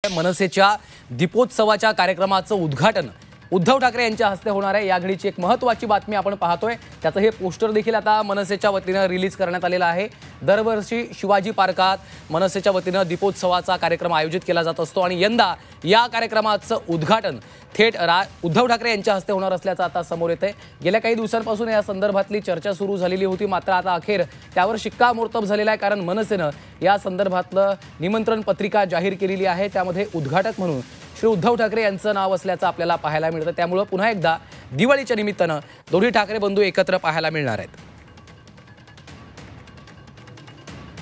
मनसेच्या दीपोत्सवाच्या कार्यक्रमाचं उद्घाटन उद्धव ठाकरे यांच्या हस्ते होणार आहे। या घडीची एक महत्त्वाची बातमी आपण पाहतोय, त्याचं हे पोस्टर देखील आता मनसेच्या वतीने रिलीज करण्यात आलेलं आहे। दरवर्षी शिवाजी पार्कात मनसेच्या वतीने दीपोत्सवाचा कार्यक्रम आयोजित केला जात असतो आणि यंदा या कार्यक्रमाचं उद्घाटन थेट उद्धव ठाकरे यांच्या हस्ते होणार असल्याचं आता समोर येतंय। गेल्या काही दिवसांपासून या संदर्भातली चर्चा सुरू झालेली होती, मात्र आता अखेर त्यावर शिक्कामोर्तब झालेला आहे, कारण मनसेनं या संदर्भातलं निमंत्रण पत्रिका जाहीर केलेली आहे। त्यामध्ये उद्घाटक म्हणून श्री उद्धव ठाकरे यांचं नाव असल्याचं आपल्याला पाहायला मिळतं। त्यामुळे पुन्हा एकदा दिवाळीच्या निमित्तानं दोन्ही ठाकरे बंधू एकत्र पाहायला मिळणार आहेत।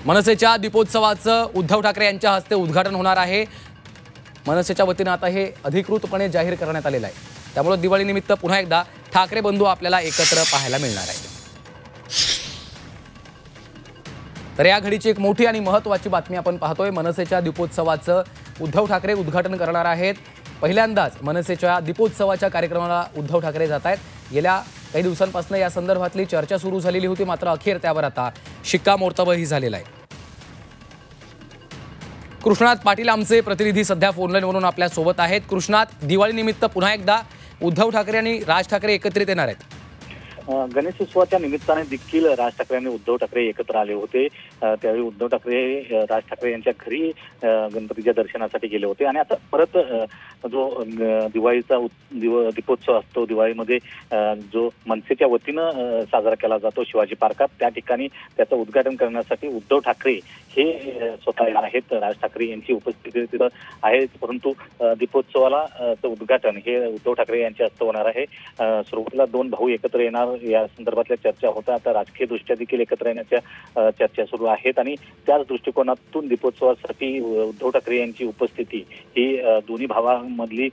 मनसेच्या दीपोत्सवाचं उद्धव ठाकरे यांच्या हस्ते उद्घाटन होणार आहे। मनसेच्या वतीने आता हे अधिकृतपणे जाहीर करण्यात आलेलं आहे, त्यामुळे दिवाळी निमित्त पुन्हा एकदा ठाकरे बंधू आपल्याला एकत्र पाहायला मिळणार आहेत। तर या घडीची एक मोठी आणि महत्त्वाची बातमी आपण पाहतोय। मनसेच्या दीपोत्सवाचं उद्धव ठाकरे उद्घाटन करणार आहेत। पहिल्यांदाच मनसेच्या दीपोत्सवाच्या कार्यक्रमाला उद्धव ठाकरे जात आहेत। गेल्या काही दिवसांपासून या संदर्भातली चर्चा सुरू झालेली होती, मात्र अखेर त्यावर आता शिक्कामोर्तबही झालेला आहे। कृष्णात पाटील आमचे प्रतिनिधी सध्या फोनलाईनवरून आपल्या सोबत आहेत। कृष्णात, दिवाळी निमित्त पुन्हा एकदा उद्धव ठाकरे आणि राज ठाकरे एकत्रित येणार आहेत। गणेशोत्सवाच्या निमित्ताने देखील राज ठाकरे आणि उद्धव ठाकरे एकत्र आले होते। त्यावेळी उद्धव ठाकरे राज ठाकरे यांच्या घरी गणपतीच्या दर्शनासाठी गेले होते आणि आता परत जो दिवाळीचा दीपोत्सव असतो, दिवाळीमध्ये जो मनसेच्या वतीनं साजरा केला जातो शिवाजी पार्कात, त्या ठिकाणी त्याचं उद्घाटन करण्यासाठी उद्धव ठाकरे हे स्वतः येणार आहेत। राज ठाकरे यांची उपस्थिती तिथं आहे, परंतु दीपोत्सवाला उद्घाटन हे उद्धव ठाकरे यांच्या हस्ते होणार आहे। सुरुवातीला दोन भाऊ एकत्र येणार या संदर्भातल्या चर्चा होत्या, आता राजकीय दृष्ट्या देखील एकत्र येण्याच्या चर्चा सुरू आहेत आणि त्याच दृष्टिकोनातून दीपोत्सवासाठी उद्धव ठाकरे यांची उपस्थिती ही दोन्ही भावांमधली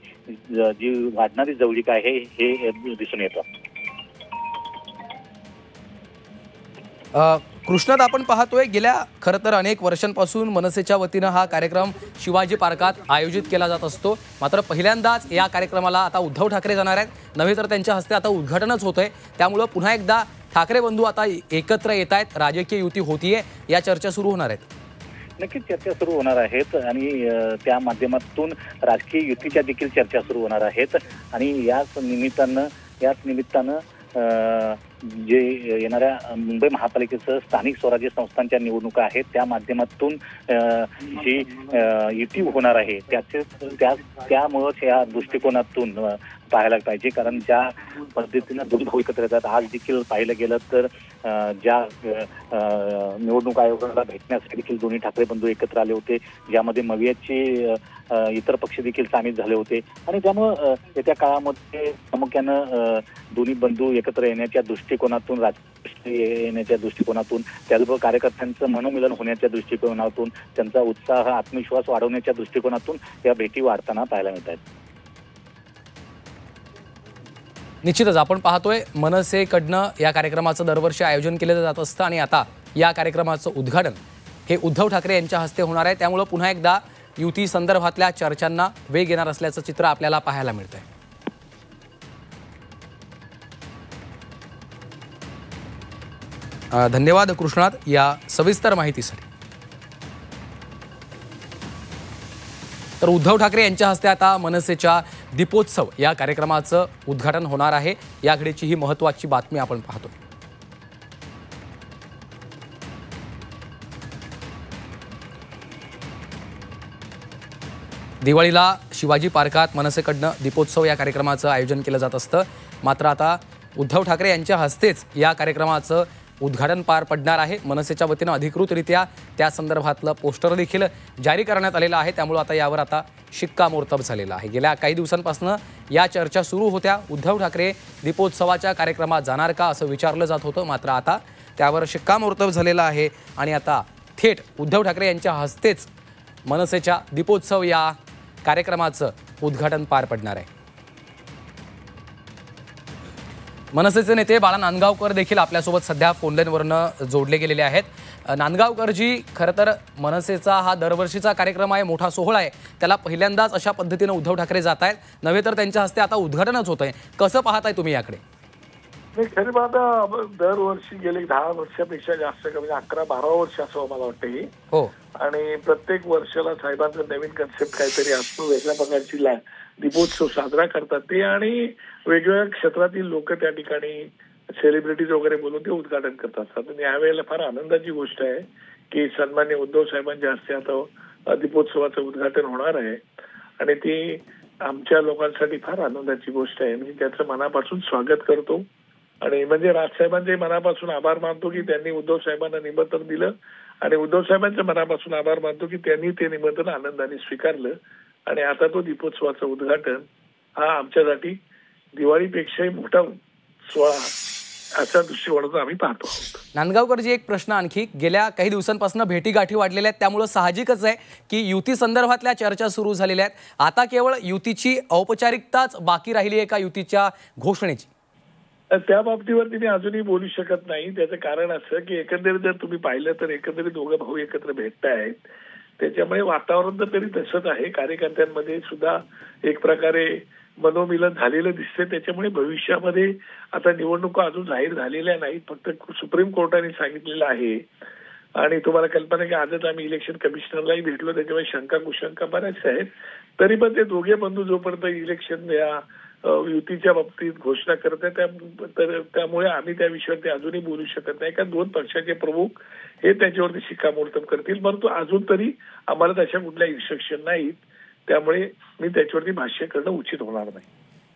जी वाढणारी जवळीक आहे हे दिसून येतं। कृष्णात, आपण पाहतोय गेल्या खरं तर अनेक वर्षांपासून मनसेच्या वतीनं हा कार्यक्रम शिवाजी पार्कात आयोजित केला जात असतो, मात्र पहिल्यांदाच या कार्यक्रमाला आता उद्धव ठाकरे जाणार आहेत। नव्हे तर त्यांच्या हस्ते आता उद्घाटनच होतंय, त्यामुळे पुन्हा एकदा ठाकरे बंधू आता एकत्र येत आहेत, राजकीय युती होतीये, या चर्चा सुरू होणार आहेत। नक्कीच चर्चा सुरू होणार आहेत आणि त्या माध्यमातून राजकीय युतीच्या देखील चर्चा सुरू होणार आहेत आणि याच निमित्तानं जे येणाऱ्या मुंबई महापालिकेसह स्थानिक स्वराज्य संस्थांच्या निवडणुका आहेत, त्या माध्यमातून जी युती होणार आहे त्यामुळेच या दृष्टिकोनातून पाहायला पाहिजे, कारण ज्या पद्धतीनं दोन्ही भाऊ एकत्र येतात, आज देखील पाहिलं गेलं तर ज्या निवडणूक आयोगाला भेटण्यासाठी देखील दोन्ही ठाकरे बंधू एकत्र आले होते, ज्यामध्ये मवियाची इतर पक्ष देखील सामील झाले होते आणि त्यामुळं येत्या काळामध्ये प्रामुख्यानं दोन्ही बंधू एकत्र येण्याच्या दृष्टिकोनातून, येण्याच्या दृष्टिकोनातून, त्याचबरोबर कार्यकर्त्यांचं मनोमिलन होण्याच्या दृष्टिकोनातून, त्यांचा उत्साह आत्मविश्वास वाढवण्याच्या दृष्टिकोनातून या भेटी वाढताना पाहायला मिळत आहेत। निश्चितच आपण पाहतोय मनसेकडनं या कार्यक्रमाचं दरवर्षी आयोजन केलं जात असतं आणि आता या कार्यक्रमाचं उद्घाटन हे उद्धव ठाकरे यांच्या हस्ते होणार आहे, त्यामुळे पुन्हा एकदा युती संदर्भातल्या चर्चांना वेग येणार असल्याचं चित्र आपल्याला पाहायला मिळतंय। धन्यवाद कृष्णात या सविस्तर माहितीसाठी। तर उद्धव ठाकरे यांच्या हस्ते आता मनसेच्या दीपोत्सव या कार्यक्रमाचं उद्घाटन होणार आहे। या घडीची ही महत्त्वाची बातमी आपण पाहतो। दिवाळीला शिवाजी पार्कात मनसेकडनं दीपोत्सव या कार्यक्रमाचं आयोजन केलं जात असतं, मात्र आता उद्धव ठाकरे यांच्या हस्तेच या कार्यक्रमाचं उद्घाटन पार पडणार आहे। मनसेच्या वतीनं अधिकृतरित्या त्या संदर्भातलं पोस्टर देखील जारी करण्यात आलेलं आहे, त्यामुळे आता यावर आता शिक्कामोर्तब झालेलं आहे। गेल्या काही दिवसांपासून या चर्चा सुरू होत्या, उद्धव ठाकरे दीपोत्सवाच्या कार्यक्रमात जाणार का असं विचारलं जात होतं, मात्र आता त्यावर शिक्कामोर्तब झालेलं आहे आणि आता थेट उद्धव ठाकरे यांच्या हस्तेच मनसेच्या दीपोत्सव या कार्यक्रमाचं उद्घाटन पार पडणार आहे। मनसेचे नेते बाळा नांदगावकर देखील आपल्यासोबत सध्या फोनलाईनवरनं जोडले गेलेले आहेत। नांदगावकरजी, खरं तर मनसेचा हा दरवर्षीचा कार्यक्रम आहे, मोठा सोहळा आहे, त्याला पहिल्यांदाच अशा पद्धतीनं उद्धव ठाकरे जात आहेत, नव्हे तर त्यांच्या हस्ते आता उद्घाटनच होतंय, कसं पाहताय तुम्ही याकडे? नाही खरी बात आहे, दरवर्षी गेले 10 वर्षापेक्षा जास्त कमी 11-12 वर्ष असं मला वाटतं ही. हो. आणि प्रत्येक वर्षाला साहेबांचा नवीन कन्सेप्ट काहीतरी असतो, वेगळ्या प्रकारची दीपोत्सव साजरा करतात ते, आणि वेगवेगळ्या क्षेत्रातील लोक त्या ठिकाणी सेलिब्रिटीज वगैरे बोलून ते उद्घाटन करतात. आणि यावेळेला फार आनंदाची गोष्ट आहे की सन्माननीय उद्धव साहेबांच्या हस्ते आता दीपोत्सवाचं उद्घाटन होणार आहे, आणि ती आमच्या लोकांसाठी फार आनंदाची गोष्ट आहे. मी त्याचं मनापासून स्वागत करतो, आणि म्हणजे राजसाहेबांचे मनापासून आभार मानतो की त्यांनी उद्धव साहेबांना निमंत्रण दिलं, आणि उद्धव साहेबांच्या मनापासून आभार मानतो की त्यांनी ते निमंत्रण आनंदाने स्वीकारलं. आणि आता तो दीपोत्सवाचं उद्घाटन हा आमच्यासाठी दिवाळीपेक्षाही मोठा सोहळा अशा दृष्टिकोनातून आम्ही पाहतो आहोत. नांदगावकरजी, एक प्रश्न आणखी. गेल्या काही दिवसांपासून भेटीगाठी वाढलेल्या आहेत, त्यामुळे साहजिकच आहे की युती संदर्भातल्या चर्चा सुरू झालेल्या आहेत. आता केवळ युतीची औपचारिकताच बाकी राहिली आहे का युतीच्या घोषणेची? त्या बाबतीवरती मी अजूनही बोलू शकत नाही. त्याचं कारण असं की एकंदरीत जर तुम्ही पाहिलं तर एकंदरीत दोघं भाऊ एकत्र भेटतायत, त्याच्यामुळे वातावरण तर तरी तसंच आहे. कार्यकर्त्यांमध्ये सुद्धा एक प्रकारे मनोमिलन झालेलं दिसतंय. त्याच्यामुळे भविष्यामध्ये आता निवडणुका अजून जाहीर झालेल्या नाहीत, फक्त सुप्रीम कोर्टाने सांगितलेलं आहे. आणि तुम्हाला कल्पना आहे की आजच आम्ही इलेक्शन कमिशनरलाही भेटलो, त्याच्यामुळे शंका कुशंका बऱ्याच आहेत. तरी पण ते दोघे बंधू जोपर्यंत इलेक्शन या युतीच्या बाबतीत घोषणा करत आहे, त्यामुळे आम्ही त्या विषयावरती अजूनही बोलू शकत नाही, कारण दोन पक्षाचे प्रमुख हे त्याच्यावरती शिक्कामोर्तब करतील. परंतु अजून तरी आम्हाला तशा कुठल्या इन्स्ट्रक्शन नाहीत, त्यामुळे मी त्याच्यावरती भाष्य करणं उचित होणार नाही.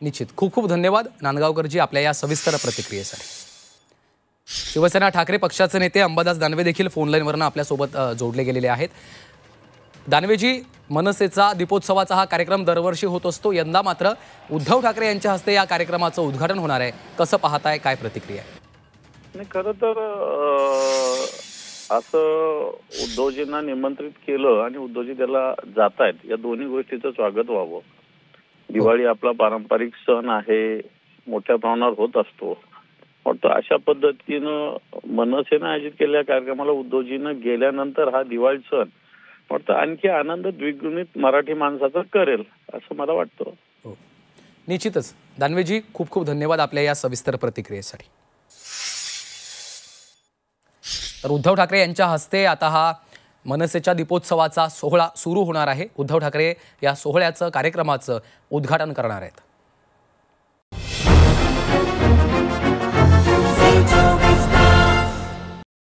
निश्चित. खूप खूप धन्यवाद नांदगावकरजी आपल्या या सविस्तर प्रतिक्रियेसाठी. शिवसेना ठाकरे पक्षाचे नेते अंबादास दानवे देखील फोन लाईनवरनं आपल्यासोबत जोडले गेलेले आहेत. दानवेजी, मनसेचा दीपोत्सवाचा हा कार्यक्रम दरवर्षी होत असतो, यंदा मात्र उद्धव ठाकरे यांच्या हस्ते या कार्यक्रमाचं उद्घाटन होणार आहे. कसं पाहताय, काय प्रतिक्रिया आहे? नाही, खरं तर असं उद्धवजींना निमंत्रित केलं आणि उद्धवजी त्याला जात आहेत, या दोन्ही गोष्टीचं स्वागत व्हावं. दिवाळी आपला पारंपरिक सण आहे, मोठ्या प्रमाणावर होत असतो. वाटतं अशा पद्धतीनं मनसेनं आयोजित केलेल्या कार्यक्रमाला उद्धवजीनं गेल्यानंतर हा दिवाळी सण वाटतं आणखी आनंद द्विगुणित मराठी माणसाचा करेल असं मला वाटतं. हो, निश्चितच. दानवेजी, खूप खूप धन्यवाद आपल्या या सविस्तर प्रतिक्रियेसाठी. तर उद्धव ठाकरे यांच्या हस्ते आता हा मनसेच्या दीपोत्सवाचा सोहळा सुरू होणार आहे. उद्धव ठाकरे या सोहळ्याचं कार्यक्रमाचं उद्घाटन करणार आहेत.